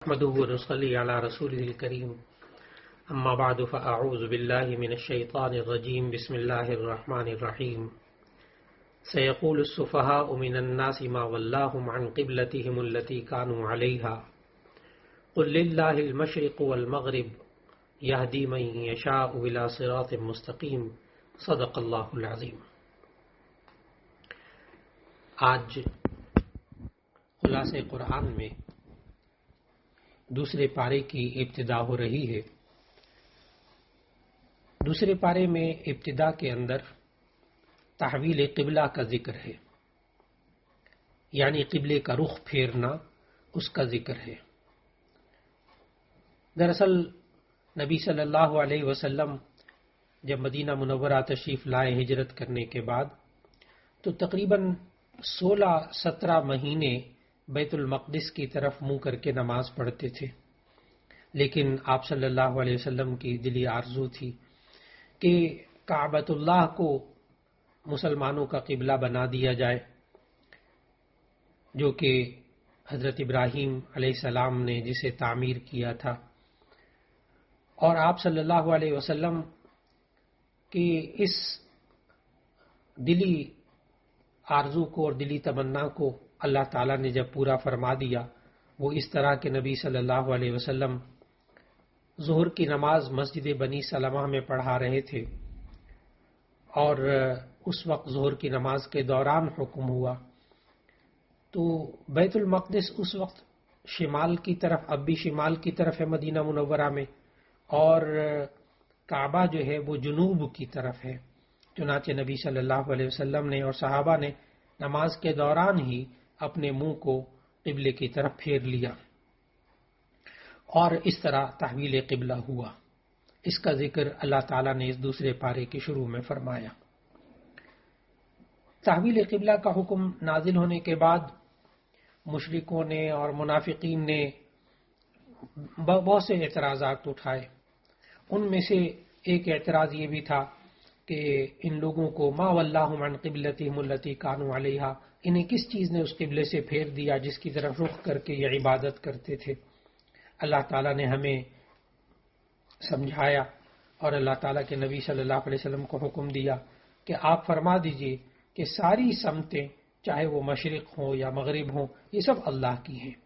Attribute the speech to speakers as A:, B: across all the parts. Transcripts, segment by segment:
A: نحمده ونصلي على رسوله الكريم أما بعد فأعوذ بالله من الشيطان الرجيم بسم الله الرحمن الرحيم سيقول السفهاء من الناس ما ولاهم عن قبلتهم التي كانوا عليها قل لله المشرق والمغرب يهدي من يشاء إلى صراط مستقيم صدق الله العظيم۔ آج خلاصہ قرآن میں دوسرے پارے کی ابتدا ہو رہی ہے۔ دوسرے پارے میں ابتدا کے اندر تحویل قبلہ کا ذکر ہے، یعنی قبلے کا رخ پھیرنا، اس کا ذکر ہے۔ دراصل نبی صلی اللہ علیہ وسلم جب مدینہ منورہ تشریف لائے ہجرت کرنے کے بعد، تو تقریباً 16-17 مہینے بیت المقدس کی طرف منہ کر کے نماز پڑھتے تھے، لیکن آپ صلی اللہ علیہ وسلم کی دلی آرزو تھی کہ کعبۃ اللہ کو مسلمانوں کا قبلہ بنا دیا جائے، جو کہ حضرت ابراہیم علیہ السلام نے جسے تعمیر کیا تھا، اور آپ صلی اللہ علیہ وسلم کی اس دلی آرزو کو اور دلی تمنا کو اللہ تعالیٰ نے جب پورا فرما دیا، وہ اس طرح کہ نبی صلی اللہ علیہ وسلم ظہر کی نماز مسجد بنی سلمہ میں پڑھا رہے تھے، اور اس وقت ظہر کی نماز کے دوران حکم ہوا تو بیت المقدس اس وقت شمال کی طرف، اب بھی شمال کی طرف ہے مدینہ منورہ میں، اور کعبہ جو ہے وہ جنوب کی طرف ہے۔ چنانچہ نبی صلی اللہ علیہ وسلم نے اور صحابہ نے نماز کے دوران ہی اپنے منہ کو قبلے کی طرف پھیر لیا، اور اس طرح تحویل قبلہ ہوا۔ اس کا ذکر اللہ تعالیٰ نے اس دوسرے پارے کے شروع میں فرمایا۔ تحویل قبلہ کا حکم نازل ہونے کے بعد مشرکوں نے اور منافقین نے بہت سے اعتراضات اٹھائے۔ ان میں سے ایک اعتراض یہ بھی تھا کہ ان لوگوں کو ما ولاہم عن قبلتہم التی کانوا علیہا، انہیں کس چیز نے اس قبلے سے پھیر دیا جس کی طرف رخ کر کے یہ عبادت کرتے تھے۔ اللہ تعالیٰ نے ہمیں سمجھایا اور اللہ تعالیٰ کے نبی صلی اللہ علیہ وسلم کو حکم دیا کہ آپ فرما دیجئے کہ ساری سمتیں، چاہے وہ مشرق ہوں یا مغرب ہوں، یہ سب اللہ کی ہیں۔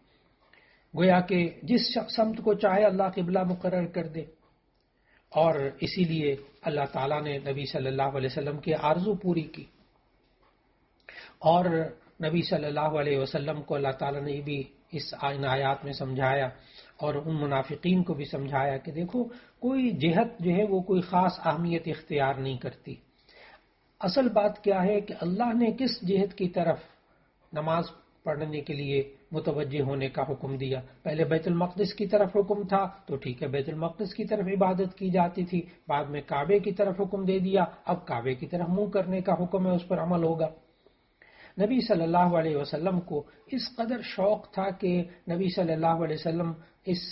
A: گویا کہ جس سمت کو چاہے اللہ قبلہ مقرر کر دے، اور اسی لیے اللہ تعالیٰ نے نبی صلی اللہ علیہ وسلم کی آرزو پوری کی، اور نبی صلی اللہ علیہ وسلم کو اللہ تعالیٰ نے بھی ان آیات میں سمجھایا، اور ان منافقین کو بھی سمجھایا کہ دیکھو، کوئی جہت جو ہے وہ کوئی خاص اہمیت اختیار نہیں کرتی۔ اصل بات کیا ہے کہ اللہ نے کس جہت کی طرف نماز پڑھنے کے لیے متوجہ ہونے کا حکم دیا۔ پہلے بیت المقدس کی طرف حکم تھا تو ٹھیک ہے، بیت المقدس کی طرف عبادت کی جاتی تھی، بعد میں کعبے کی طرف حکم دے دیا، اب کعبے کی طرف منہ کرنے کا حکم ہے، اس پر عمل ہوگا۔ نبی صلی اللہ علیہ وسلم کو اس قدر شوق تھا کہ نبی صلی اللہ علیہ وسلم اس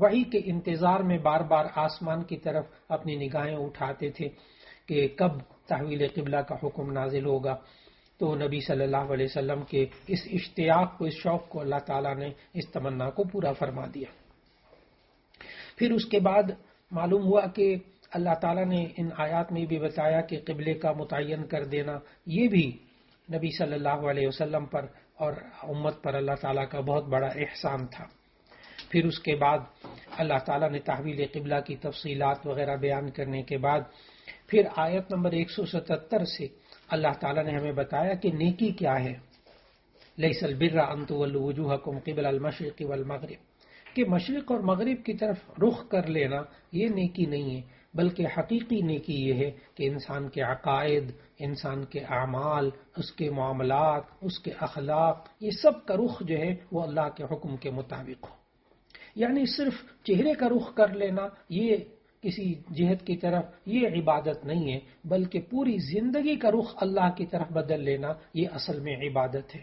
A: وحی کے انتظار میں بار بار آسمان کی طرف اپنی نگاہیں اٹھاتے تھے کہ کب تحویل قبلہ کا حکم نازل ہوگا۔ تو نبی صلی اللہ علیہ وسلم کے اس اشتیاق کو، اس شوق کو اللہ تعالیٰ نے اس تمنا کو پورا فرما دیا۔ پھر اس کے بعد معلوم ہوا کہ اللہ تعالیٰ نے ان آیات میں بھی بتایا کہ قبلے کا متعین کر دینا یہ بھی نبی صلی اللہ علیہ وسلم پر اور امت پر اللہ تعالیٰ کا بہت بڑا احسان تھا۔ پھر اس کے بعد اللہ تعالیٰ نے تحویل قبلہ کی تفصیلات وغیرہ بیان کرنے کے بعد پھر آیت نمبر 177 سے اللہ تعالیٰ نے ہمیں بتایا کہ نیکی کیا ہے۔ لیس البر ان تولوا وجوہکم قبل المشرق والمغرب، کہ مشرق اور مغرب کی طرف رخ کر لینا یہ نیکی نہیں ہے، بلکہ حقیقی نیکی یہ ہے کہ انسان کے عقائد، انسان کے اعمال، اس کے معاملات، اس کے اخلاق، یہ سب کا رخ جو ہے وہ اللہ کے حکم کے مطابق ہو۔ یعنی صرف چہرے کا رخ کر لینا یہ کسی جہت کی طرف یہ عبادت نہیں ہے، بلکہ پوری زندگی کا رخ اللہ کی طرف بدل لینا یہ اصل میں عبادت ہے۔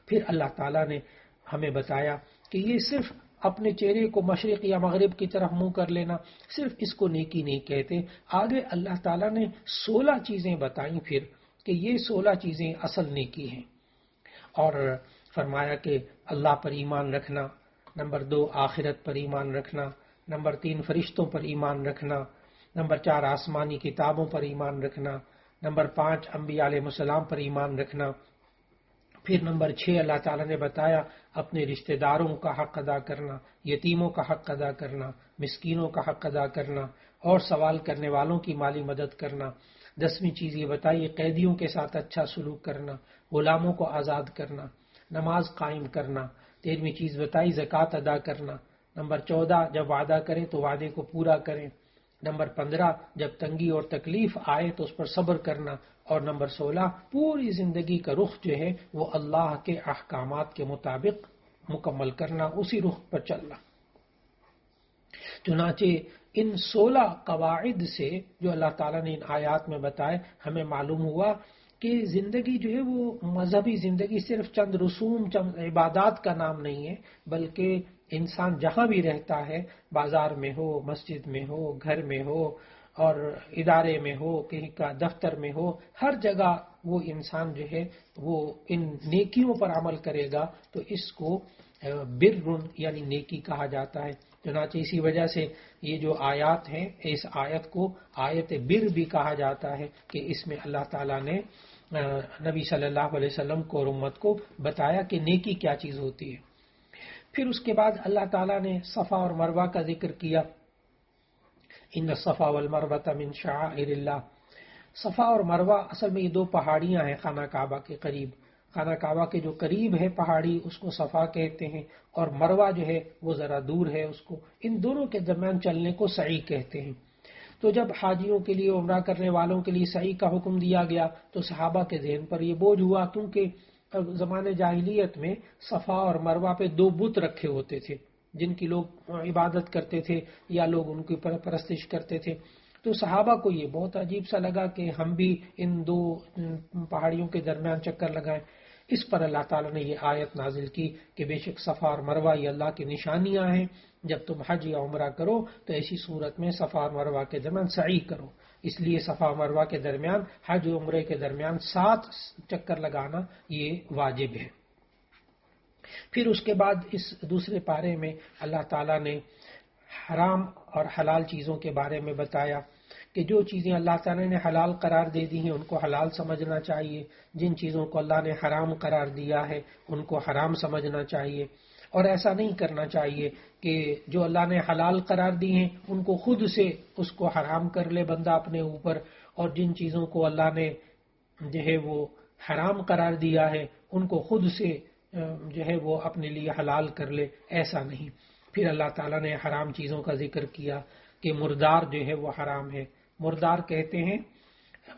A: پھر اللہ تعالیٰ نے ہمیں بتایا کہ یہ صرف اپنے چہرے کو مشرق یا مغرب کی طرف منہ کر لینا، صرف اس کو نیکی نہیں کہتے۔ آگے اللہ تعالیٰ نے 16 چیزیں بتائیں پھر کہ یہ 16 چیزیں اصل نیکی ہیں، اور فرمایا کہ اللہ پر ایمان رکھنا، نمبر 2 آخرت پر ایمان رکھنا، نمبر 3 فرشتوں پر ایمان رکھنا، نمبر 4 آسمانی کتابوں پر ایمان رکھنا، نمبر 5 انبیاء علیہ السلام پر ایمان رکھنا، پھر نمبر 6 اللہ تعالیٰ نے بتایا اپنے رشتہ داروں کا حق ادا کرنا، یتیموں کا حق ادا کرنا، مسکینوں کا حق ادا کرنا اور سوال کرنے والوں کی مالی مدد کرنا۔ 10ویں چیز یہ بتائی قیدیوں کے ساتھ اچھا سلوک کرنا، غلاموں کو آزاد کرنا، نماز قائم کرنا۔ 13ویں چیز بتائی زکوٰۃ ادا کرنا۔ نمبر 14 جب وعدہ کریں تو وعدے کو پورا کریں۔ نمبر 15 جب تنگی اور تکلیف آئے تو اس پر صبر کرنا۔ اور نمبر 16 پوری زندگی کا رخ جو ہے وہ اللہ کے احکامات کے مطابق مکمل کرنا، اسی رخ پر چلنا۔ چنانچہ ان 16 قواعد سے جو اللہ تعالیٰ نے ان آیات میں بتائے ہمیں معلوم ہوا کہ زندگی جو ہے وہ مذہبی زندگی صرف چند رسوم چند عبادات کا نام نہیں ہے، بلکہ انسان جہاں بھی رہتا ہے، بازار میں ہو، مسجد میں ہو، گھر میں ہو اور ادارے میں ہو، کہیں کا دفتر میں ہو، ہر جگہ وہ انسان جو ہے وہ ان نیکیوں پر عمل کرے گا تو اس کو بر یعنی نیکی کہا جاتا ہے۔ چنانچہ اسی وجہ سے یہ جو آیات ہیں اس آیت کو آیت بر بھی کہا جاتا ہے کہ اس میں اللہ تعالیٰ نے نبی صلی اللہ علیہ وسلم کو اور امت کو بتایا کہ نیکی کیا چیز ہوتی ہے۔ پھر اس کے بعد اللہ تعالیٰ نے صفا اور مروہ کا ذکر کیا، ان الصفا والمروہ من شعائر اللہ۔ صفا اور مروہ اصل میں یہ 2 پہاڑیاں ہیں خانہ کعبہ کے قریب۔ خانہ کعبہ کے جو قریب ہے پہاڑی اس کو صفا کہتے ہیں، اور مروہ جو ہے وہ ذرا دور ہے، اس کو ان دونوں کے درمیان چلنے کو سعی کہتے ہیں۔ تو جب حاجیوں کے لیے عمرہ کرنے والوں کے لیے سعی کا حکم دیا گیا تو صحابہ کے ذہن پر یہ بوجھ ہوا، کیونکہ زمانے جاہلیت میں صفا اور مروہ پہ 2 بت رکھے ہوتے تھے جن کی لوگ عبادت کرتے تھے یا لوگ ان کی پرستش کرتے تھے۔ تو صحابہ کو یہ بہت عجیب سا لگا کہ ہم بھی ان 2 پہاڑیوں کے درمیان چکر لگائیں۔ اس پر اللہ تعالیٰ نے یہ آیت نازل کی کہ بے شک صفا اور مروہ یہ اللہ کی نشانیاں ہیں، جب تم حج یا عمرہ کرو تو ایسی صورت میں صفا اور مروہ کے درمیان سعی کرو۔ اس لیے صفا اور مروہ کے درمیان حج و عمرے کے درمیان 7 چکر لگانا یہ واجب ہے۔ پھر اس کے بعد اس دوسرے پارے میں اللہ تعالیٰ نے حرام اور حلال چیزوں کے بارے میں بتایا کہ جو چیزیں اللہ تعالیٰ نے حلال قرار دے دی ہیں ان کو حلال سمجھنا چاہیے، جن چیزوں کو اللہ نے حرام قرار دیا ہے ان کو حرام سمجھنا چاہیے، اور ایسا نہیں کرنا چاہیے کہ جو اللہ نے حلال قرار دی ہیں ان کو خود سے اس کو حرام کر لے بندہ اپنے اوپر، اور جن چیزوں کو اللہ نے جو ہے وہ حرام قرار دیا ہے ان کو خود سے جو ہے وہ اپنے لیے حلال کر لے، ایسا نہیں۔ پھر اللہ تعالیٰ نے حرام چیزوں کا ذکر کیا کہ مردار جو ہے وہ حرام ہے۔ مردار کہتے ہیں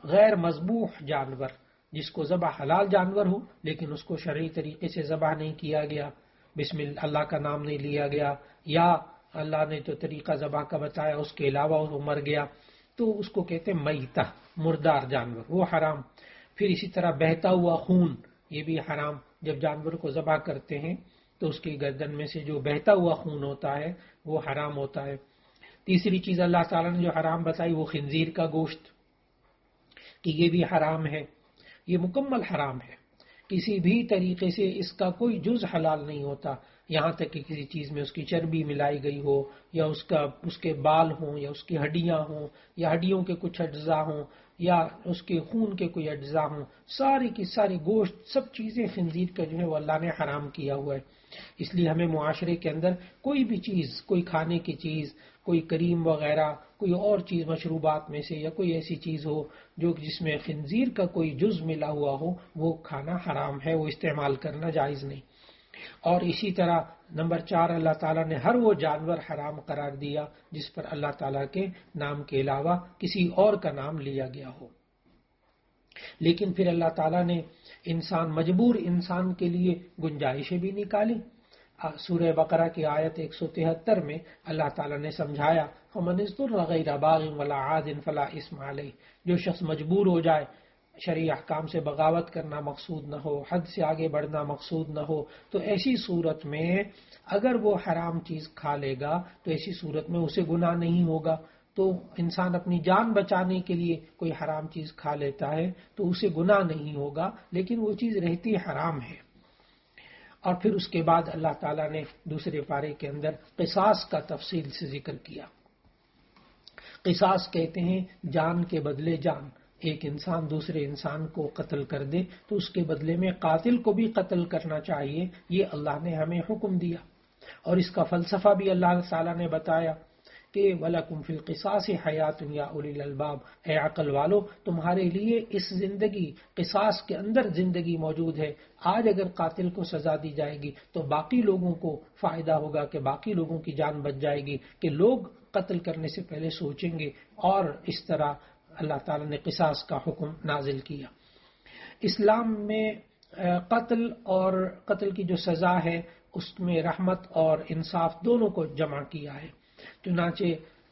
A: غیر مذبوح جانور، جس کو ذبح حلال جانور ہو لیکن اس کو شرعی طریقے سے ذبح نہیں کیا گیا، بسم اللہ کا نام نہیں لیا گیا، یا اللہ نے جو طریقہ ذبح کا بتایا اس کے علاوہ وہ مر گیا، تو اس کو کہتے ہیں میتہ، مردار جانور، وہ حرام۔ پھر اسی طرح بہتا ہوا خون، یہ بھی حرام۔ جب جانور کو ذبح کرتے ہیں تو اس کی گردن میں سے جو بہتا ہوا خون ہوتا ہے وہ حرام ہوتا ہے۔ تیسری چیز اللہ تعالیٰ نے جو حرام بتائی وہ خنزیر کا گوشت، کہ یہ بھی حرام ہے، یہ مکمل حرام ہے، کسی بھی طریقے سے اس کا کوئی جز حلال نہیں ہوتا، یہاں تک کہ کسی چیز میں اس کی چربی ملائی گئی ہو، یا اس کے بال ہوں، یا اس کی ہڈیاں ہوں، یا ہڈیوں کے کچھ اجزاء ہوں، یا اس کے خون کے کوئی اجزاء ہوں، ساری کی ساری گوشت، سب چیزیں خنزیر کا جو ہے وہ اللہ نے حرام کیا ہوا ہے۔ اس لیے ہمیں معاشرے کے اندر کوئی بھی چیز، کوئی کھانے کی چیز، کوئی کریم وغیرہ، کوئی اور چیز مشروبات میں سے، یا کوئی ایسی چیز ہو جس میں خنزیر کا کوئی جز ملا ہوا ہو، وہ کھانا حرام ہے، وہ استعمال کرنا جائز نہیں۔ اور اسی طرح نمبر 4 اللہ تعالیٰ نے ہر وہ جانور حرام قرار دیا جس پر اللہ تعالیٰ کے نام کے علاوہ کسی اور کا نام لیا گیا ہو۔ لیکن پھر اللہ تعالیٰ نے مجبور انسان کے لیے گنجائشیں بھی نکالی۔ سورہ بقرہ کی آیت 173 میں اللہ تعالیٰ نے سمجھایا فَمَنِ اضْطُرَّ غَيْرَ بَاغٍ وَلَا عَادٍ فَلَا إِثْمَ عَلَيْهِ، جو شخص مجبور ہو جائے، شرعی احکام سے بغاوت کرنا مقصود نہ ہو، حد سے آگے بڑھنا مقصود نہ ہو، تو ایسی صورت میں اگر وہ حرام چیز کھا لے گا تو ایسی صورت میں اسے گناہ نہیں ہوگا۔ تو انسان اپنی جان بچانے کے لیے کوئی حرام چیز کھا لیتا ہے تو اسے گناہ نہیں ہوگا، لیکن وہ چیز رہتی حرام ہے۔ اور پھر اس کے بعد اللہ تعالیٰ نے دوسرے پارے کے اندر قصاص کا تفصیل سے ذکر کیا۔ قصاص کہتے ہیں جان کے بدلے جان۔ ایک انسان دوسرے انسان کو قتل کر دے تو اس کے بدلے میں قاتل کو بھی قتل کرنا چاہیے، یہ اللہ نے ہمیں حکم دیا۔ اور اس کا فلسفہ بھی اللہ تعالیٰ نے بتایا کہ وَلَكُمْ فِي الْقِصَاصِ حَيَاتٌ يَا أُولِي الْأَلْبَابِ، اے عقل والو تمہارے لیے اس زندگی قصاص کے اندر زندگی موجود ہے۔ آج اگر قاتل کو سزا دی جائے گی تو باقی لوگوں کو فائدہ ہوگا کہ باقی لوگوں کی جان بچ جائے گی، کہ لوگ قتل کرنے سے پہلے سوچیں گے، اور اس طرح اللہ تعالیٰ نے قصاص کا حکم نازل کیا۔ اسلام میں قتل اور قتل کی جو سزا ہے اس میں رحمت اور انصاف دونوں کو جمع کیا ہے۔ چنانچہ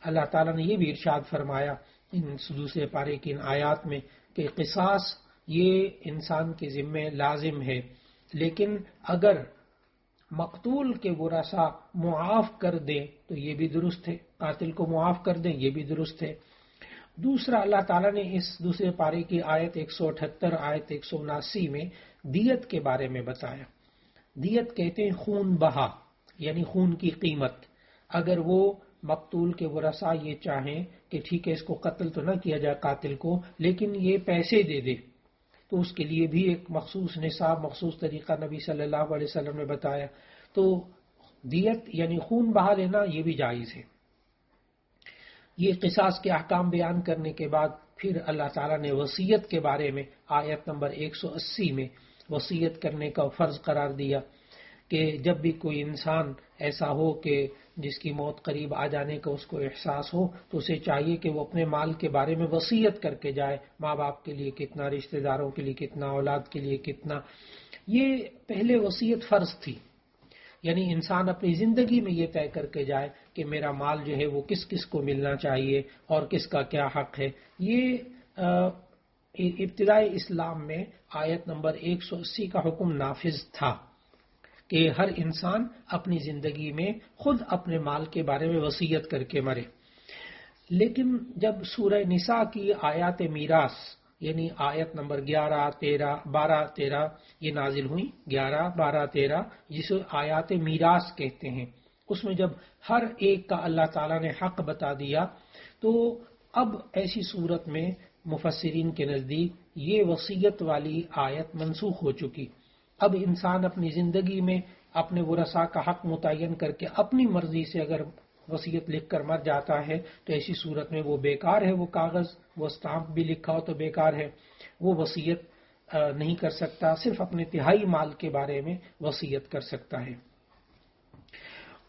A: اللہ تعالیٰ نے یہ بھی ارشاد فرمایا ان دوسرے پارے کی ان آیات میں کہ قصاص یہ انسان کے ذمہ لازم ہے، لیکن اگر مقتول کے ورثاء معاف کر دیں تو یہ بھی درست ہے، قاتل کو معاف کر دیں یہ بھی درست ہے۔ دوسرا، اللہ تعالیٰ نے اس دوسرے پارے کی آیت 178 آیت 179 میں دیت کے بارے میں بتایا۔ دیت کہتے ہیں خون بہا، یعنی خون کی قیمت۔ اگر وہ مقتول کے ورثاء یہ چاہیں کہ ٹھیک ہے اس کو قتل تو نہ کیا جائے قاتل کو، لیکن یہ پیسے دے دے، تو اس کے لیے بھی ایک مخصوص نصاب، مخصوص طریقہ نبی صلی اللہ علیہ وسلم نے بتایا۔ تو دیت یعنی خون بہا لینا یہ بھی جائز ہے۔ یہ قصاص کے احکام بیان کرنے کے بعد پھر اللہ تعالیٰ نے وصیت کے بارے میں آیت نمبر 180 میں وصیت کرنے کا فرض قرار دیا کہ جب بھی کوئی انسان ایسا ہو کہ جس کی موت قریب آ جانے کا اس کو احساس ہو تو اسے چاہیے کہ وہ اپنے مال کے بارے میں وصیت کر کے جائے، ماں باپ کے لیے کتنا، رشتہ داروں کے لیے کتنا، اولاد کے لیے کتنا۔ یہ پہلے وصیت فرض تھی، یعنی انسان اپنی زندگی میں یہ طے کر کے جائے کہ میرا مال جو ہے وہ کس کس کو ملنا چاہیے اور کس کا کیا حق ہے۔ یہ ابتدائی اسلام میں آیت نمبر 180 کا حکم نافذ تھا کہ ہر انسان اپنی زندگی میں خود اپنے مال کے بارے میں وصیت کر کے مرے۔ لیکن جب سورہ نساء کی آیات میراث یعنی آیت نمبر 11، 13، 12، 13 یہ نازل ہوئی، 11، 12، 13 جسے آیات میراث کہتے ہیں، اس میں جب ہر ایک کا اللہ تعالیٰ نے حق بتا دیا تو اب ایسی صورت میں مفسرین کے نزدیک یہ وصیت والی آیت منسوخ ہو چکی۔ اب انسان اپنی زندگی میں اپنے ورثاء کا حق متعین کر کے اپنی مرضی سے اگر وصیت لکھ کر مر جاتا ہے تو ایسی صورت میں وہ بیکار ہے، وہ کاغذ، وہ اسٹامپ بھی لکھا ہو تو بیکار ہے، وہ وصیت نہیں کر سکتا، صرف اپنے تہائی مال کے بارے میں وصیت کر سکتا ہے۔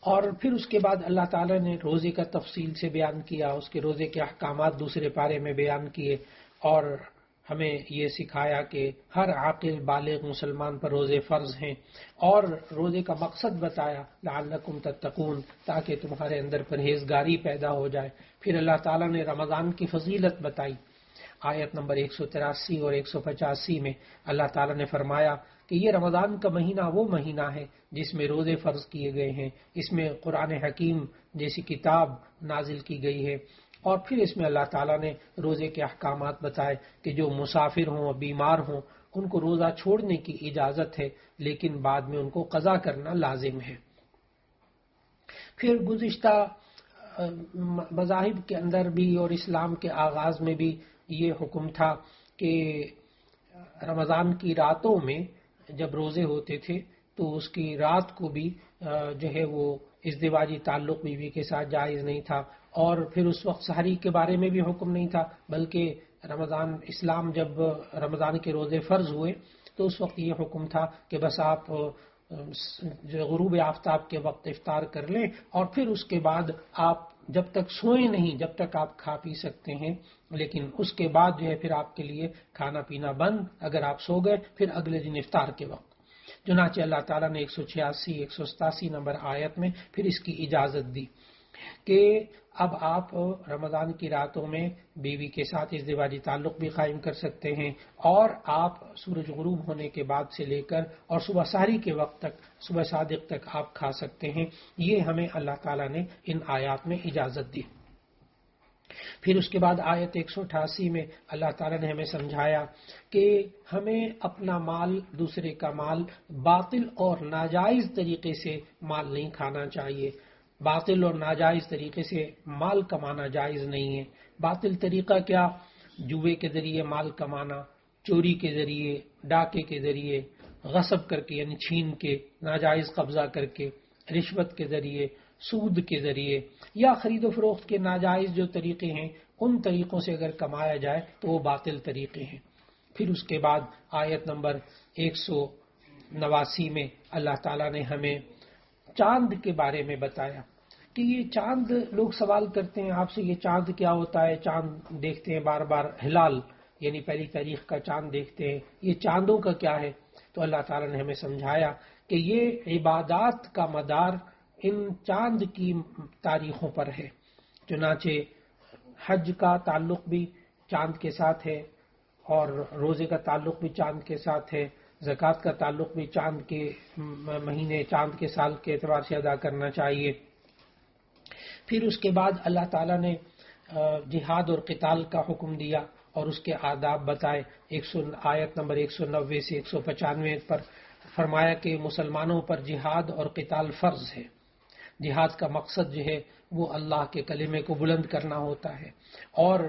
A: اور پھر اس کے بعد اللہ تعالیٰ نے روزے کا تفصیل سے بیان کیا، اس کے روزے کے احکامات دوسرے پارے میں بیان کیے، اور ہمیں یہ سکھایا کہ ہر عاقل بالغ مسلمان پر روزے فرض ہیں، اور روزے کا مقصد بتایا لعلکم تتقون، تاکہ تمہارے اندر پرہیزگاری پیدا ہو جائے۔ پھر اللہ تعالیٰ نے رمضان کی فضیلت بتائی، آیت نمبر 183 اور 185 میں اللہ تعالیٰ نے فرمایا کہ یہ رمضان کا مہینہ وہ مہینہ ہے جس میں روزے فرض کیے گئے ہیں، اس میں قرآن حکیم جیسی کتاب نازل کی گئی ہے، اور پھر اس میں اللہ تعالیٰ نے روزے کے احکامات بتائے کہ جو مسافر ہوں، بیمار ہوں، ان کو روزہ چھوڑنے کی اجازت ہے، لیکن بعد میں ان کو قضا کرنا لازم ہے۔ پھر گزشتہ مذاہب کے اندر بھی اور اسلام کے آغاز میں بھی یہ حکم تھا کہ رمضان کی راتوں میں جب روزے ہوتے تھے تو اس کی رات کو بھی جو ہے وہ ازدواجی تعلق بیوی کے ساتھ جائز نہیں تھا، اور پھر اس وقت سحری کے بارے میں بھی حکم نہیں تھا، بلکہ اسلام جب رمضان کے روزے فرض ہوئے تو اس وقت یہ حکم تھا کہ بس آپ جو غروب آفتاب کے وقت افطار کر لیں، اور پھر اس کے بعد آپ جب تک سوئیں نہیں، جب تک آپ کھا پی سکتے ہیں، لیکن اس کے بعد جو ہے پھر آپ کے لیے کھانا پینا بند، اگر آپ سو گئے پھر اگلے دن افطار کے وقت۔ چنانچہ اللہ تعالیٰ نے 186، 187 نمبر آیت میں پھر اس کی اجازت دی کہ اب آپ رمضان کی راتوں میں بیوی کے ساتھ ازدواجی تعلق بھی قائم کر سکتے ہیں، اور آپ سورج غروب ہونے کے بعد سے لے کر اور صبح سحری کے وقت تک، صبح صادق تک آپ کھا سکتے ہیں۔ یہ ہمیں اللہ تعالیٰ نے ان آیات میں اجازت دی۔ پھر اس کے بعد آیت 188 میں اللہ تعالیٰ نے ہمیں سمجھایا کہ ہمیں اپنا مال، دوسرے کا مال باطل اور ناجائز طریقے سے مال نہیں کھانا چاہیے. باطل اور ناجائز طریقے سے مال کمانا جائز نہیں ہے. باطل طریقہ کیا؟ جوے کے ذریعے مال کمانا، چوری کے ذریعے، ڈاکے کے ذریعے، غصب کر کے یعنی چھین کے، ناجائز قبضہ کر کے، رشوت کے ذریعے، سود کے ذریعے، یا خرید و فروخت کے ناجائز جو طریقے ہیں ان طریقوں سے اگر کمایا جائے تو وہ باطل طریقے ہیں. پھر اس کے بعد آیت نمبر 189 میں اللہ تعالیٰ نے ہمیں چاند کے بارے میں بتایا کہ یہ چاند، لوگ سوال کرتے ہیں آپ سے یہ چاند کیا ہوتا ہے، چاند دیکھتے ہیں بار بار، ہلال یعنی پہلی تاریخ کا چاند دیکھتے ہیں، یہ چاندوں کا کیا ہے؟ تو اللہ تعالیٰ نے ہمیں سمجھایا کہ یہ عبادات کا مدار ان چاند کی تاریخوں پر ہے. چنانچہ حج کا تعلق بھی چاند کے ساتھ ہے، اور روزے کا تعلق بھی چاند کے ساتھ ہے، زکوٰۃ کا تعلق بھی چاند کے مہینے، چاند کے سال کے اعتبار سے ادا کرنا چاہیے. پھر اس کے بعد اللہ تعالیٰ نے جہاد اور قتال کا حکم دیا اور اس کے آداب بتائے. آیت نمبر 190 سے 195 پر فرمایا کہ مسلمانوں پر جہاد اور قتال فرض ہے. جہاد کا مقصد جو ہے وہ اللہ کے کلمے کو بلند کرنا ہوتا ہے، اور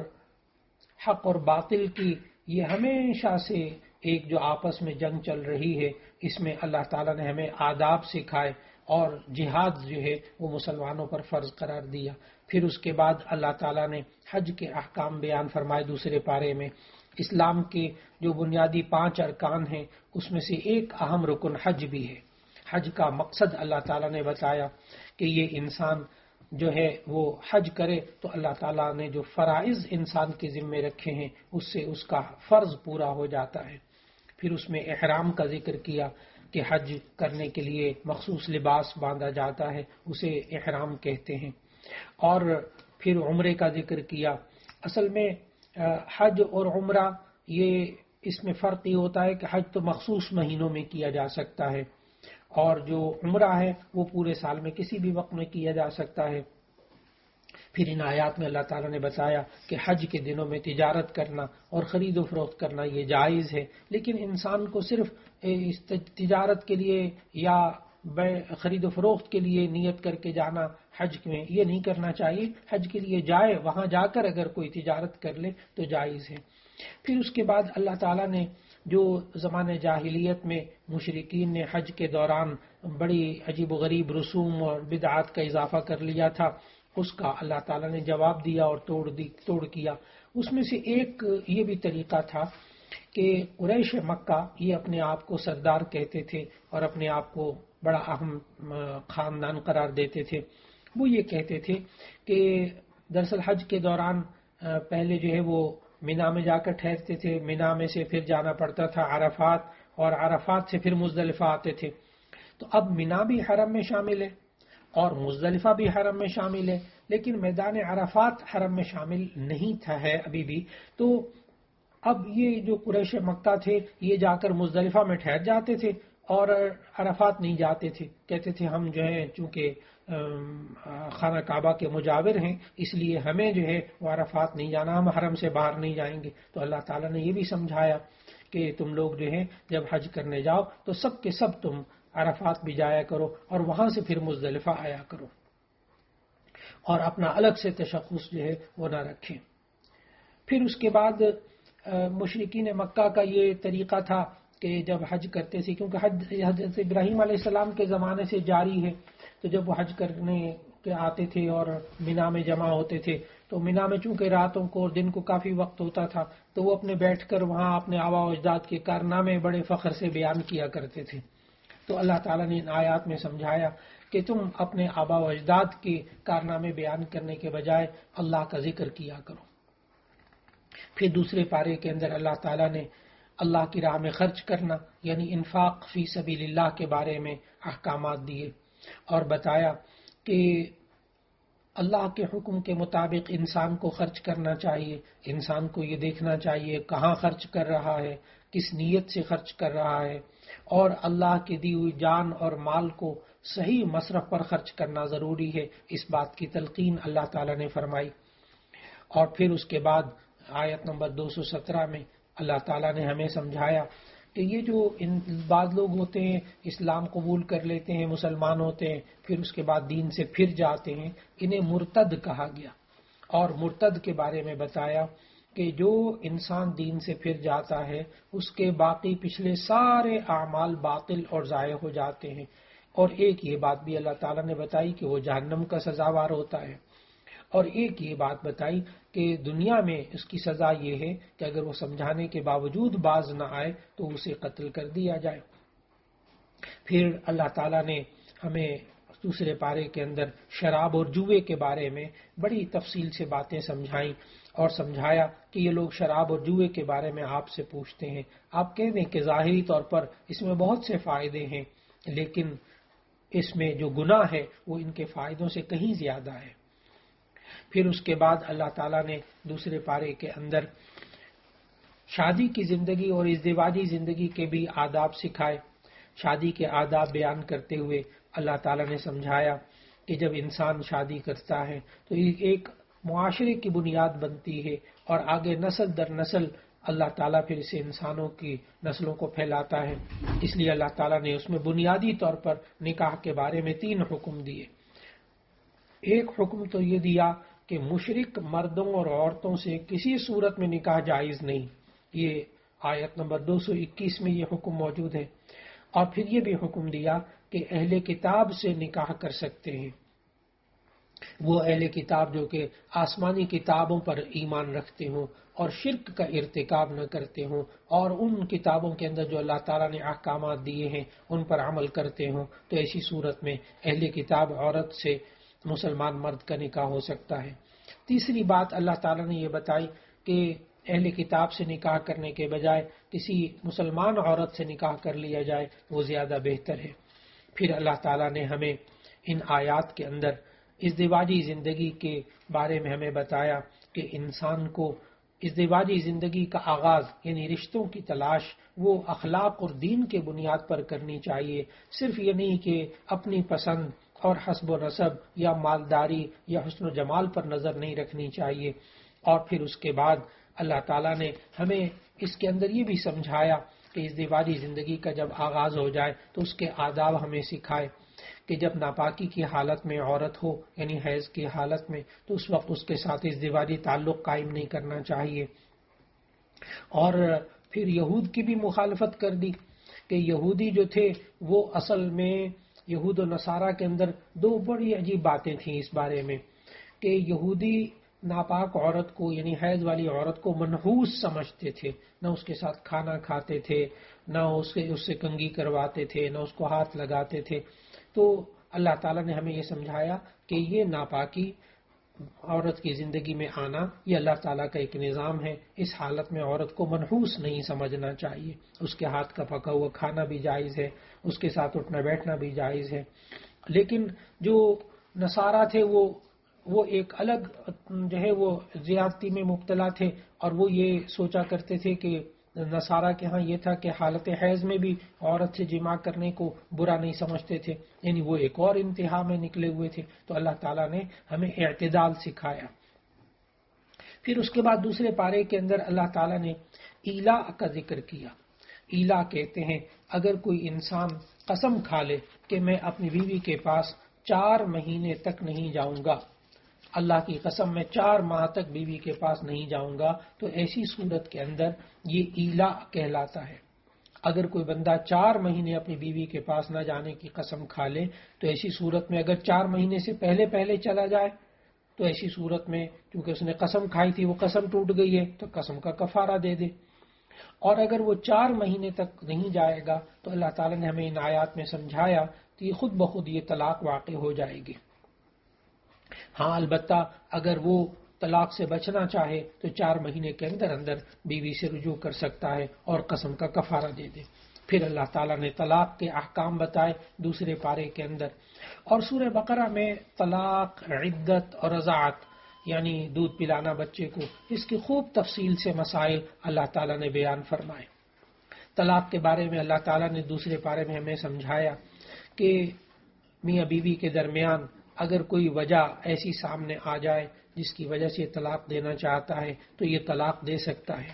A: حق اور باطل کی یہ ہمیشہ سے ایک جو آپس میں جنگ چل رہی ہے، اس میں اللہ تعالیٰ نے ہمیں آداب سکھائے اور جہاد جو ہے وہ مسلمانوں پر فرض قرار دیا. پھر اس کے بعد اللہ تعالیٰ نے حج کے احکام بیان فرمائے دوسرے پارے میں. اسلام کے جو بنیادی 5 ارکان ہیں اس میں سے ایک اہم رکن حج بھی ہے. حج کا مقصد اللہ تعالیٰ نے بتایا کہ یہ انسان جو ہے وہ حج کرے تو اللہ تعالیٰ نے جو فرائض انسان کے ذمے رکھے ہیں اس سے اس کا فرض پورا ہو جاتا ہے. پھر اس میں احرام کا ذکر کیا کہ حج کرنے کے لیے مخصوص لباس باندھا جاتا ہے، اسے احرام کہتے ہیں. اور پھر عمرے کا ذکر کیا. اصل میں حج اور عمرہ یہ اس میں فرق یہ ہوتا ہے کہ حج تو مخصوص مہینوں میں کیا جا سکتا ہے، اور جو عمرہ ہے وہ پورے سال میں کسی بھی وقت میں کیا جا سکتا ہے. پھر ان آیات میں اللہ تعالیٰ نے بتایا کہ حج کے دنوں میں تجارت کرنا اور خرید و فروخت کرنا یہ جائز ہے، لیکن انسان کو صرف اس تجارت کے لیے یا خرید و فروخت کے لیے نیت کر کے جانا حج میں یہ نہیں کرنا چاہیے. حج کے لیے جائے، وہاں جا کر اگر کوئی تجارت کر لے تو جائز ہے. پھر اس کے بعد اللہ تعالیٰ نے جو زمانہ جاہلیت میں مشرکین نے حج کے دوران بڑی عجیب و غریب رسوم اور بدعات کا اضافہ کر لیا تھا، اس کا اللہ تعالیٰ نے جواب دیا اور توڑ کیا. اس میں سے ایک یہ بھی طریقہ تھا کہ قریش مکہ یہ اپنے آپ کو سردار کہتے تھے اور اپنے آپ کو بڑا اہم خاندان قرار دیتے تھے. وہ یہ کہتے تھے کہ دراصل حج کے دوران پہلے جو ہے وہ مینا میں جا کر ٹھہرتے تھے، مینا میں سے پھر جانا پڑتا تھا عرفات، اور عرفات سے پھر مزدلفہ آتے تھے. تو اب مینا بھی حرم میں شامل ہے اور مزدلفہ بھی حرم میں شامل ہے، لیکن میدان عرفات حرم میں شامل نہیں تھا ہے ابھی بھی. تو اب یہ جو قریش مکہ تھے یہ جا کر مزدلفہ میں ٹھہر جاتے تھے اور عرفات نہیں جاتے تھے. کہتے تھے ہم جو ہیں چونکہ خانہ کعبہ کے مجاور ہیں اس لیے ہمیں جو ہے وہ عرفات نہیں جانا، ہم حرم سے باہر نہیں جائیں گے. تو اللہ تعالیٰ نے یہ بھی سمجھایا کہ تم لوگ جو ہیں جب حج کرنے جاؤ تو سب کے سب تم عرفات بھی جایا کرو اور وہاں سے پھر مزدلفہ آیا کرو، اور اپنا الگ سے تشخص جو ہے وہ نہ رکھیں. پھر اس کے بعد مشرکین مکہ کا یہ طریقہ تھا کہ جب حج کرتے تھے، کیونکہ حج حضرت ابراہیم علیہ السلام کے زمانے سے جاری ہے، تو جب وہ حج کرنے کے آتے تھے اور مینا میں جمع ہوتے تھے تو مینا میں چونکہ راتوں کو اور دن کو کافی وقت ہوتا تھا تو وہ اپنے بیٹھ کر وہاں اپنے آبا و اجداد کے کارنامے بڑے فخر سے بیان کیا کرتے تھے. تو اللہ تعالیٰ نے ان آیات میں سمجھایا کہ تم اپنے آبا و اجداد کے کارنامے بیان کرنے کے بجائے اللہ کا ذکر کیا کرو. پھر دوسرے پارے کے اندر اللہ تعالیٰ نے اللہ کی راہ میں خرچ کرنا یعنی انفاق فی سبیل اللہ کے بارے میں احکامات دیے اور بتایا کہ اللہ کے حکم کے مطابق انسان کو خرچ کرنا چاہیے. انسان کو یہ دیکھنا چاہیے کہاں خرچ کر رہا ہے، کس نیت سے خرچ کر رہا ہے، اور اللہ کی دی ہوئی جان اور مال کو صحیح مصرف پر خرچ کرنا ضروری ہے. اس بات کی تلقین اللہ تعالیٰ نے فرمائی. اور پھر اس کے بعد آیت نمبر 217 میں اللہ تعالیٰ نے ہمیں سمجھایا کہ یہ جو بعض لوگ ہوتے ہیں اسلام قبول کر لیتے ہیں، مسلمان ہوتے ہیں، پھر اس کے بعد دین سے پھر جاتے ہیں، انہیں مرتد کہا گیا۔ اور مرتد کے بارے میں بتایا کہ جو انسان دین سے پھر جاتا ہے اس کے باقی پچھلے سارے اعمال باطل اور ضائع ہو جاتے ہیں، اور ایک یہ بات بھی اللہ تعالیٰ نے بتائی کہ وہ جہنم کا سزاوار ہوتا ہے، اور ایک یہ بات بتائی کہ دنیا میں اس کی سزا یہ ہے کہ اگر وہ سمجھانے کے باوجود باز نہ آئے تو اسے قتل کر دیا جائے۔ پھر اللہ تعالیٰ نے ہمیں دوسرے پارے کے اندر شراب اور جوئے کے بارے میں بڑی تفصیل سے باتیں سمجھائیں اور سمجھایا کہ یہ لوگ شراب اور جوئے کے بارے میں آپ سے پوچھتے ہیں، آپ کہہ دیں کہ ظاہری طور پر اس میں بہت سے فائدے ہیں، لیکن اس میں جو گناہ ہے وہ ان کے فائدوں سے کہیں زیادہ ہے۔ پھر اس کے بعد اللہ تعالیٰ نے دوسرے پارے کے اندر شادی کی زندگی اور ازدواجی زندگی کے بھی آداب سکھائے۔ شادی کے آداب بیان کرتے ہوئے اللہ تعالیٰ نے سمجھایا کہ جب انسان شادی کرتا ہے تو ایک معاشرے کی بنیاد بنتی ہے، اور آگے نسل در نسل اللہ تعالیٰ پھر اسے انسانوں کی نسلوں کو پھیلاتا ہے۔ اس لیے اللہ تعالیٰ نے اس میں بنیادی طور پر نکاح کے بارے میں 3 حکم دیے۔ ایک حکم تو یہ دیا کہ مشرک مردوں اور عورتوں سے کسی صورت میں نکاح جائز نہیں، یہ آیت نمبر 221 میں یہ حکم موجود ہے۔ اور پھر یہ بھی حکم دیا کہ اہل کتاب سے نکاح کر سکتے ہیں، وہ اہل کتاب جو کہ آسمانی کتابوں پر ایمان رکھتے ہوں اور شرک کا ارتکاب نہ کرتے ہوں، اور ان کتابوں کے اندر جو اللہ تعالیٰ نے احکامات دیے ہیں ان پر عمل کرتے ہوں، تو ایسی صورت میں اہل کتاب عورت سے مسلمان مرد کا نکاح ہو سکتا ہے۔ تیسری بات اللہ تعالیٰ نے یہ بتائی کہ اہل کتاب سے نکاح کرنے کے بجائے کسی مسلمان عورت سے نکاح کر لیا جائے، وہ زیادہ بہتر ہے۔ پھر اللہ تعالیٰ نے ہمیں ان آیات کے اندر ازدواجی زندگی کے بارے میں ہمیں بتایا کہ انسان کو ازدواجی زندگی کا آغاز یعنی رشتوں کی تلاش وہ اخلاق اور دین کے بنیاد پر کرنی چاہیے، صرف یہ نہیں کہ اپنی پسند اور حسب و نسب یا مالداری یا حسن و جمال پر نظر نہیں رکھنی چاہیے۔ اور پھر اس کے بعد اللہ تعالیٰ نے ہمیں اس کے اندر یہ بھی سمجھایا کہ ازدواجی زندگی کا جب آغاز ہو جائے تو اس کے آداب ہمیں سکھائے کہ جب ناپاکی کی حالت میں عورت ہو یعنی حیض کی حالت میں تو اس وقت اس کے ساتھ ازدواجی تعلق قائم نہیں کرنا چاہیے۔ اور پھر یہود کی بھی مخالفت کر دی کہ یہودی جو تھے وہ اصل میں یہود و نصارہ کے اندر 2 بڑی عجیب باتیں تھیں اس بارے میں کہ یہودی ناپاک عورت کو یعنی حیض والی عورت کو منحوس سمجھتے تھے، نہ اس کے ساتھ کھانا کھاتے تھے، نہ اس سے کنگھی کرواتے تھے، نہ اس کو ہاتھ لگاتے تھے۔ تو اللہ تعالیٰ نے ہمیں یہ سمجھایا کہ یہ ناپاکی عورت کی زندگی میں آنا یہ اللہ تعالیٰ کا ایک نظام ہے، اس حالت میں عورت کو منحوس نہیں سمجھنا چاہیے، اس کے ہاتھ کا پکا ہوا کھانا بھی جائز ہے، اس کے ساتھ اٹھنا بیٹھنا بھی جائز ہے۔ لیکن جو نصارہ تھے وہ ایک الگ جو ہے وہ زیادتی میں مبتلا تھے، اور وہ یہ سوچا کرتے تھے کہ نصارہ کے ہاں یہ تھا کہ حالت حیض میں بھی عورت سے جماع کرنے کو برا نہیں سمجھتے تھے، یعنی وہ ایک اور انتہا میں نکلے ہوئے تھے۔ تو اللہ تعالیٰ نے ہمیں اعتدال سکھایا۔ پھر اس کے بعد دوسرے پارے کے اندر اللہ تعالیٰ نے ایلا کا ذکر کیا۔ ایلا کہتے ہیں اگر کوئی انسان قسم کھا لے کہ میں اپنی بیوی کے پاس 4 مہینے تک نہیں جاؤں گا، اللہ کی قسم میں 4 ماہ تک بیوی کے پاس نہیں جاؤں گا، تو ایسی صورت کے اندر یہ ایلا کہلاتا ہے۔ اگر کوئی بندہ 4 مہینے اپنی بیوی کے پاس نہ جانے کی قسم کھا لے تو ایسی صورت میں اگر 4 مہینے سے پہلے چلا جائے تو ایسی صورت میں کیونکہ اس نے قسم کھائی تھی وہ قسم ٹوٹ گئی ہے تو قسم کا کفارہ دے دے، اور اگر وہ 4 مہینے تک نہیں جائے گا تو اللہ تعالیٰ نے ہمیں ان آیات میں سمجھایا کہ یہ خود بخود یہ طلاق واقع ہو جائے گی۔ ہاں البتہ اگر وہ طلاق سے بچنا چاہے تو 4 مہینے کے اندر اندر بیوی سے رجوع کر سکتا ہے اور قسم کا کفارہ دے دے۔ پھر اللہ تعالیٰ نے طلاق کے احکام بتائے دوسرے پارے کے اندر، اور سورہ بقرہ میں طلاق، عدت اور رضاعت یعنی دودھ پلانا بچے کو، اس کی خوب تفصیل سے مسائل اللہ تعالیٰ نے بیان فرمائے۔ طلاق کے بارے میں اللہ تعالیٰ نے دوسرے پارے میں ہمیں سمجھایا کہ میاں بیوی کے درمیان اگر کوئی وجہ ایسی سامنے آ جائے جس کی وجہ سے طلاق دینا چاہتا ہے تو یہ طلاق دے سکتا ہے،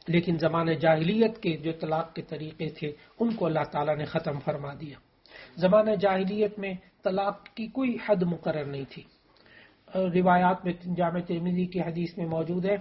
A: لیکن زمانہ جاہلیت کے جو طلاق کے طریقے تھے ان کو اللہ تعالیٰ نے ختم فرما دیا۔ زمانہ جاہلیت میں طلاق کی کوئی حد مقرر نہیں تھی۔ روایات میں جامع ترمذی کی حدیث میں موجود ہے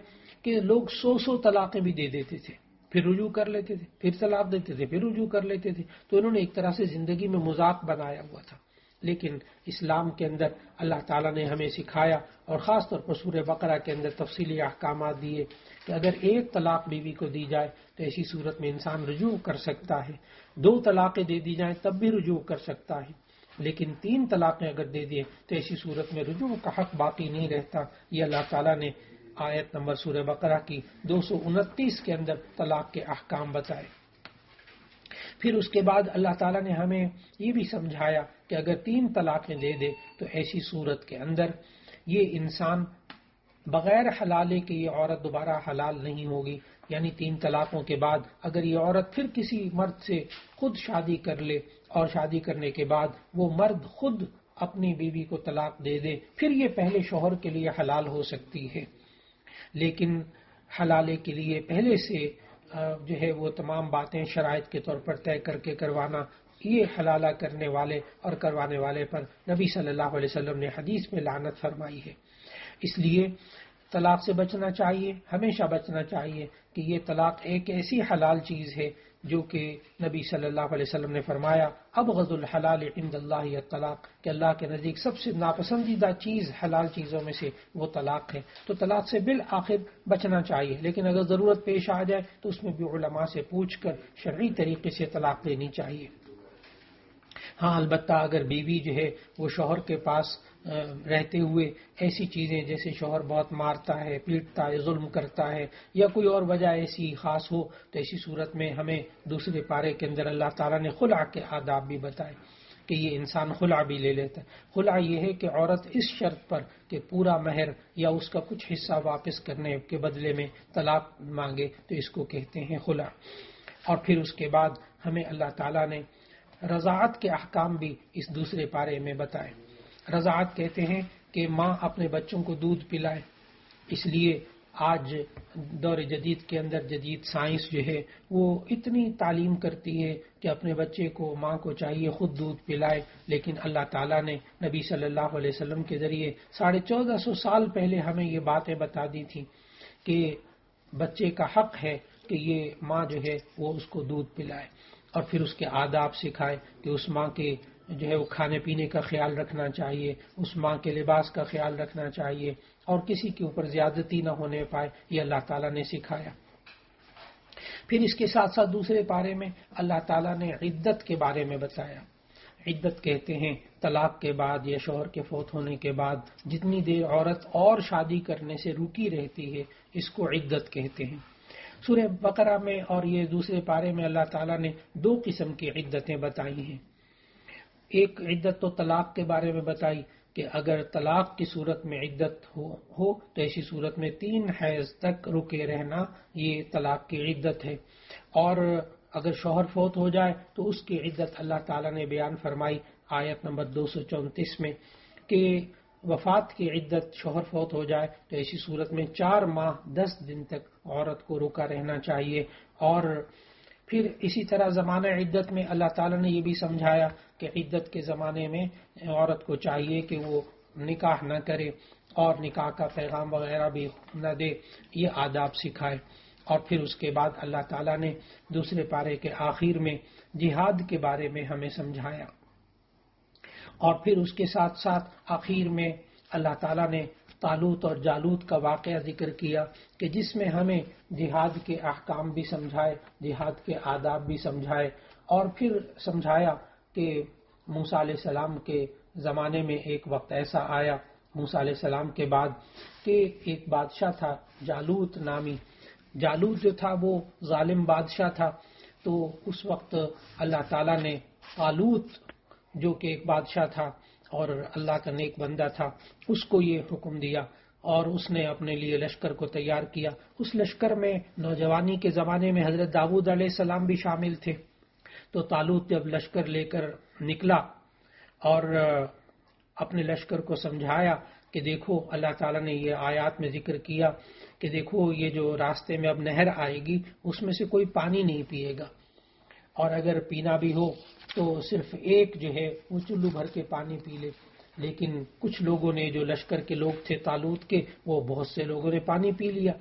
A: کہ لوگ 100 طلاقیں بھی دے دیتے تھے، پھر رجوع کر لیتے تھے، پھر طلاق دیتے تھے، پھر رجوع کر لیتے تھے، تو انہوں نے ایک طرح سے زندگی میں مذاق بنایا ہوا تھا۔ لیکن اسلام کے اندر اللہ تعالیٰ نے ہمیں سکھایا، اور خاص طور پر سورہ بقرہ کے اندر تفصیلی احکامات دیے کہ اگر ایک طلاق بیوی کو دی جائے تو ایسی صورت میں انسان رجوع کر سکتا ہے، 2 طلاقیں دے دی جائیں تب بھی رجوع کر سکتا ہے، لیکن 3 طلاقیں اگر دے دیے تو ایسی صورت میں رجوع کا حق باقی نہیں رہتا۔ یہ اللہ تعالیٰ نے آیت نمبر سورہ بقرہ کی 229 کے اندر طلاق کے احکام بتائے۔ پھر اس کے بعد اللہ تعالیٰ نے ہمیں یہ بھی سمجھایا کہ اگر 3 طلاقیں دے دے تو ایسی صورت کے اندر یہ انسان بغیر حلالے کے یہ عورت دوبارہ حلال نہیں ہوگی، یعنی 3 طلاقوں کے بعد اگر یہ عورت پھر کسی مرد سے خود شادی کر لے اور شادی کرنے کے بعد وہ مرد خود اپنی بیوی کو طلاق دے دے، پھر یہ پہلے شوہر کے لیے حلال ہو سکتی ہے، لیکن حلالے کے لیے پہلے سے جو ہے وہ تمام باتیں شرائط کے طور پر طے کر کے کروانا، یہ حلالہ کرنے والے اور کروانے والے پر نبی صلی اللہ علیہ وسلم نے حدیث میں لعنت فرمائی ہے۔ اس لیے طلاق سے بچنا چاہیے، ہمیشہ بچنا چاہیے کہ یہ طلاق ایک ایسی حلال چیز ہے جو کہ نبی صلی اللہ علیہ وسلم نے فرمایا ابغض الحلال عند اللہ الطلاق، کہ اللہ کے نزدیک سب سے ناپسندیدہ چیز حلال چیزوں میں سے وہ طلاق ہے۔ تو طلاق سے بالآخر بچنا چاہیے، لیکن اگر ضرورت پیش آ جائے تو اس میں بھی علماء سے پوچھ کر شرعی طریقے سے طلاق دینی چاہیے۔ ہاں البتہ اگر بیوی جو ہے وہ شوہر کے پاس رہتے ہوئے ایسی چیزیں جیسے شوہر بہت مارتا ہے، پیٹتا ہے، ظلم کرتا ہے، یا کوئی اور وجہ ایسی خاص ہو تو ایسی صورت میں ہمیں دوسرے پارے کے اندر اللہ تعالیٰ نے خلع کے آداب بھی بتائے کہ یہ انسان خلع بھی لے لیتا ہے۔ خلع یہ ہے کہ عورت اس شرط پر کہ پورا مہر یا اس کا کچھ حصہ واپس کرنے کے بدلے میں طلاق مانگے تو اس کو کہتے ہیں خلع۔ اور پھر اس کے بعد ہمیں اللہ تعالیٰ نے رضاعت کے احکام بھی اس دوسرے پارے میں بتائے۔ رضاعت کہتے ہیں کہ ماں اپنے بچوں کو دودھ پلائے، اس لیے آج دور جدید کے اندر جدید سائنس جو ہے وہ اتنی تعلیم کرتی ہے کہ اپنے بچے کو ماں کو چاہیے خود دودھ پلائے، لیکن اللہ تعالیٰ نے نبی صلی اللہ علیہ وسلم کے ذریعے 1450 سال پہلے ہمیں یہ باتیں بتا دی تھیں کہ بچے کا حق ہے کہ یہ ماں جو ہے وہ اس کو دودھ پلائے، اور پھر اس کے آداب سکھائے کہ اس ماں کے جو ہے وہ کھانے پینے کا خیال رکھنا چاہیے، اس ماں کے لباس کا خیال رکھنا چاہیے، اور کسی کے اوپر زیادتی نہ ہونے پائے، یہ اللہ تعالیٰ نے سکھایا۔ پھر اس کے ساتھ ساتھ دوسرے پارے میں اللہ تعالیٰ نے عدت کے بارے میں بتایا۔ عدت کہتے ہیں طلاق کے بعد یا شوہر کے فوت ہونے کے بعد جتنی دیر عورت اور شادی کرنے سے رکی رہتی ہے اس کو عدت کہتے ہیں۔ سورہ بقرہ میں اور یہ دوسرے پارے میں اللہ تعالیٰ نے 2 قسم کی عدتیں بتائی ہیں۔ ایک عدت تو طلاق کے بارے میں بتائی کہ اگر طلاق کی صورت میں عدت ہو تو ایسی صورت میں 3 حیض تک رکے رہنا یہ طلاق کی عدت ہے، اور اگر شوہر فوت ہو جائے تو اس کی عدت اللہ تعالیٰ نے بیان فرمائی آیت نمبر 234 میں کہ وفات کی عدت شوہر فوت ہو جائے تو ایسی صورت میں 4 ماہ 10 دن تک عورت کو رکا رہنا چاہیے۔ اور پھر اسی طرح زمانہ عدت میں اللہ تعالیٰ نے یہ بھی سمجھایا کہ عدت کے زمانے میں عورت کو چاہیے کہ وہ نکاح نہ کرے اور نکاح کا پیغام وغیرہ بھی نہ دے، یہ آداب سکھائے۔ اور پھر اس کے بعد اللہ تعالیٰ نے دوسرے پارے کے آخر میں جہاد کے بارے میں ہمیں سمجھایا، اور پھر اس کے ساتھ ساتھ آخر میں اللہ تعالیٰ نے طالوت اور جالوت کا واقعہ ذکر کیا کہ جس میں ہمیں جہاد کے احکام بھی سمجھائے، جہاد کے آداب بھی سمجھائے، اور پھر سمجھایا کہ موسیٰ علیہ السلام کے زمانے میں ایک وقت ایسا آیا موسیٰ علیہ السلام کے بعد کہ ایک بادشاہ تھا جالوت نامی۔ جالوت جو تھا وہ ظالم بادشاہ تھا، تو اس وقت اللہ تعالیٰ نے طالوت جو کہ ایک بادشاہ تھا اور اللہ کا نیک بندہ تھا اس کو یہ حکم دیا، اور اس نے اپنے لیے لشکر کو تیار کیا۔ اس لشکر میں نوجوانی کے زمانے میں حضرت داؤد علیہ السلام بھی شامل تھے۔ تو طالوت جب لشکر لے کر نکلا اور اپنے لشکر کو سمجھایا کہ دیکھو اللہ تعالیٰ نے یہ آیات میں ذکر کیا کہ دیکھو یہ جو راستے میں اب نہر آئے گی اس میں سے کوئی پانی نہیں پیے گا، اور اگر پینا بھی ہو تو صرف ایک جو ہے وہ چلو بھر کے پانی پی لے۔ لیکن کچھ لوگوں نے، جو لشکر کے لوگ تھے طالوت کے، وہ بہت سے لوگوں نے پانی پی لیا۔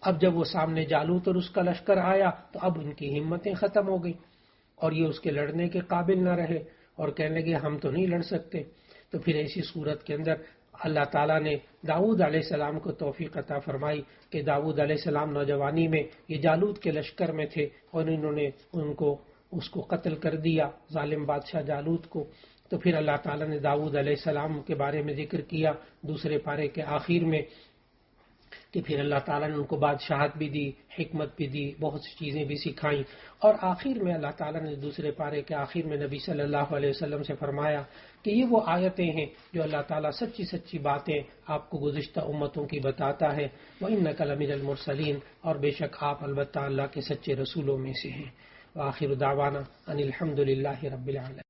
A: اب جب وہ سامنے جالوت اور اس کا لشکر آیا تو اب ان کی ہمتیں ختم ہو گئی اور یہ اس کے لڑنے کے قابل نہ رہے اور کہنے لگے ہم تو نہیں لڑ سکتے۔ تو پھر ایسی صورت کے اندر اللہ تعالیٰ نے داؤد علیہ السلام کو توفیق عطا فرمائی کہ داؤد علیہ السلام نوجوانی میں یہ جالوت کے لشکر میں تھے اور انہوں نے اس کو قتل کر دیا، ظالم بادشاہ جالوت کو۔ تو پھر اللہ تعالیٰ نے داؤد علیہ السلام کے بارے میں ذکر کیا دوسرے پارے کے آخر میں کہ پھر اللہ تعالیٰ نے ان کو بادشاہت بھی دی، حکمت بھی دی، بہت سی چیزیں بھی سکھائیں، اور آخر میں اللہ تعالیٰ نے دوسرے پارے کے آخر میں نبی صلی اللہ علیہ وسلم سے فرمایا کہ یہ وہ آیتیں ہیں جو اللہ تعالیٰ سچی سچی باتیں آپ کو گزشتہ امتوں کی بتاتا ہے، وَإِنَّكَ لَمِنَ الْمُرْسَلِينَ، اور بے شک آپ البتہ اللہ کے سچے رسولوں میں سے ہیں۔ وآخر دعوانا ان الحمد للہ رب العالمین۔